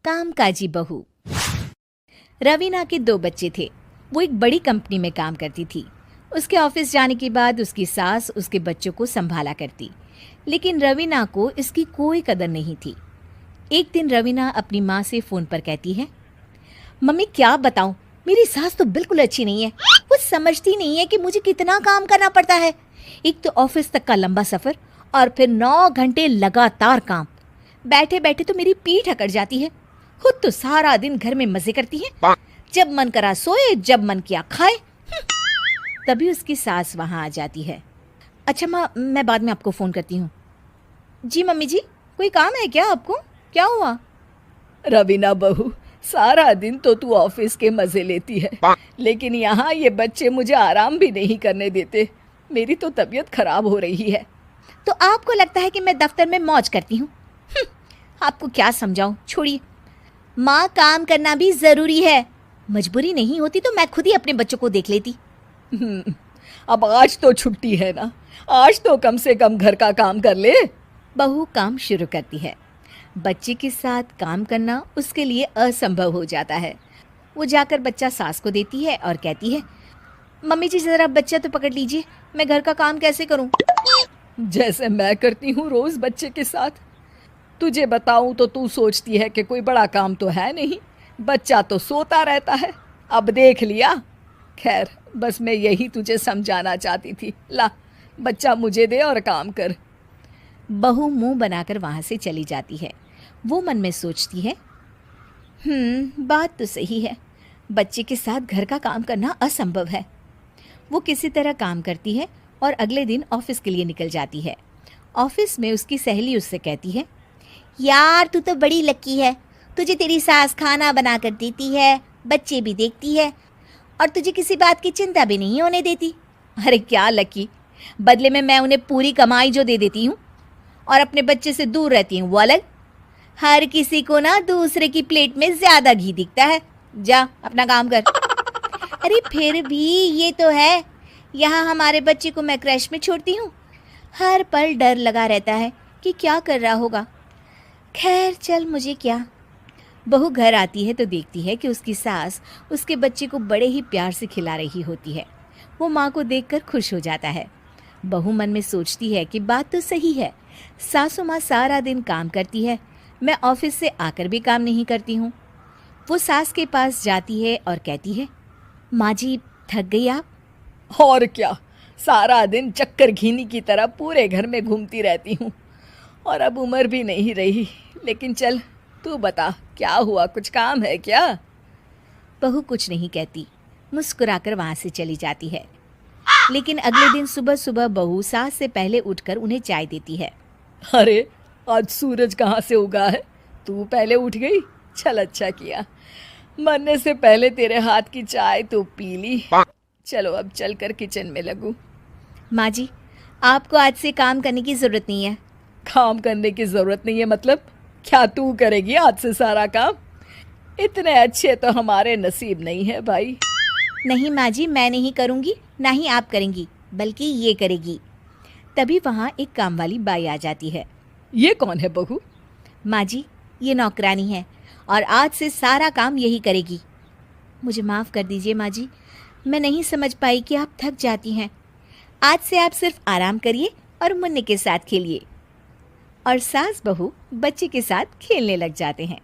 कामकाजी बहू। रवीना के 2 बच्चे थे। वो एक बड़ी कंपनी में काम करती थी। उसके ऑफिस जाने के बाद उसकी सास उसके बच्चों को संभाला करती, लेकिन रवीना को इसकी कोई कदर नहीं थी। एक दिन रवीना अपनी माँ से फ़ोन पर कहती है, मम्मी क्या बताऊं, मेरी सास तो बिल्कुल अच्छी नहीं है। वो समझती नहीं है कि मुझे कितना काम करना पड़ता है। एक तो ऑफिस तक का लंबा सफ़र और फिर 9 घंटे लगातार काम। बैठे बैठे तो मेरी पीठ अकड़ जाती है। खुद तो सारा दिन घर में मजे करती है, जब मन करा सोए, जब मन किया खाए। तभी उसकी सास वहां आ जाती है। अच्छा माँ, मैं बाद में आपको फ़ोन करती हूँ। जी मम्मी जी, कोई काम है क्या आपको? क्या हुआ? रवीना बहू, सारा दिन तो तू ऑफिस के मजे लेती है, लेकिन यहाँ ये बच्चे मुझे आराम भी नहीं करने देते। मेरी तो तबीयत खराब हो रही है। तो आपको लगता है कि मैं दफ्तर में मौज करती हूँ? आपको क्या समझाऊं, छोड़िए। माँ, काम करना भी ज़रूरी है। मजबूरी नहीं होती तो मैं खुद ही अपने बच्चों को देख लेती। अब आज तो छुट्टी है ना, आज तो कम से कम घर का काम कर ले। बहू काम शुरू करती है। बच्चे के साथ काम करना उसके लिए असंभव हो जाता है। वो जाकर बच्चा सास को देती है और कहती है, मम्मी जी ज़रा बच्चा तो पकड़ लीजिए, मैं घर का काम कैसे करूं? जैसे मैं करती हूँ रोज बच्चे के साथ। तुझे बताऊं तो तू सोचती है कि कोई बड़ा काम तो है नहीं, बच्चा तो सोता रहता है। अब देख लिया। खैर, बस मैं यही तुझे समझाना चाहती थी। ला, बच्चा मुझे दे और काम कर। बहू मुंह बनाकर वहां से चली जाती है। वो मन में सोचती है, बात तो सही है, बच्चे के साथ घर का काम करना असंभव है। वो किसी तरह काम करती है और अगले दिन ऑफिस के लिए निकल जाती है। ऑफिस में उसकी सहेली उससे कहती है, यार तू तो बड़ी लकी है, तुझे तेरी सास खाना बना कर देती है, बच्चे भी देखती है और तुझे किसी बात की चिंता भी नहीं होने देती। अरे क्या लकी, बदले में मैं उन्हें पूरी कमाई जो दे देती हूँ और अपने बच्चे से दूर रहती हूँ वो अलग। हर किसी को ना दूसरे की प्लेट में ज़्यादा घी दिखता है। जा अपना काम कर। अरे फिर भी ये तो है, यहाँ हमारे बच्चे को मैं क्रैश में छोड़ती हूँ, हर पल डर लगा रहता है कि क्या कर रहा होगा। खैर चल, मुझे क्या। बहू घर आती है तो देखती है कि उसकी सास उसके बच्चे को बड़े ही प्यार से खिला रही होती है। वो माँ को देखकर खुश हो जाता है। बहू मन में सोचती है कि बात तो सही है, सासू माँ सारा दिन काम करती है, मैं ऑफिस से आकर भी काम नहीं करती हूँ। वो सास के पास जाती है और कहती है, माँ जी थक गई आप? और क्या, सारा दिन चक्कर घीनी की तरह पूरे घर में घूमती रहती हूँ और अब उम्र भी नहीं रही। लेकिन चल, तू बता क्या हुआ, कुछ काम है क्या? बहू कुछ नहीं कहती, मुस्कुराकर वहाँ से चली जाती है। लेकिन अगले दिन सुबह सुबह बहू सास से पहले उठकर उन्हें चाय देती है। अरे आज सूरज कहाँ से उगा है, तू पहले उठ गई। चल अच्छा किया, मरने से पहले तेरे हाथ की चाय तो पी ली। चलो अब चलकर किचन में लगूं। माँ जी, आपको आज से काम करने की ज़रूरत नहीं है। काम करने की ज़रूरत नहीं है मतलब? क्या तू करेगी आज से सारा काम? इतने अच्छे तो हमारे नसीब नहीं है भाई। नहीं माँ जी, मैं नहीं करूँगी, ना ही आप करेंगी, बल्कि ये करेगी। तभी वहाँ एक काम वाली बाई आ जाती है। ये कौन है बहू? माँ जी, ये नौकरानी है और आज से सारा काम यही करेगी। मुझे माफ़ कर दीजिए माँ जी, मैं नहीं समझ पाई कि आप थक जाती हैं। आज से आप सिर्फ आराम करिए और मुन्ने के साथ खेलिए। और सास बहू बच्चे के साथ खेलने लग जाते हैं।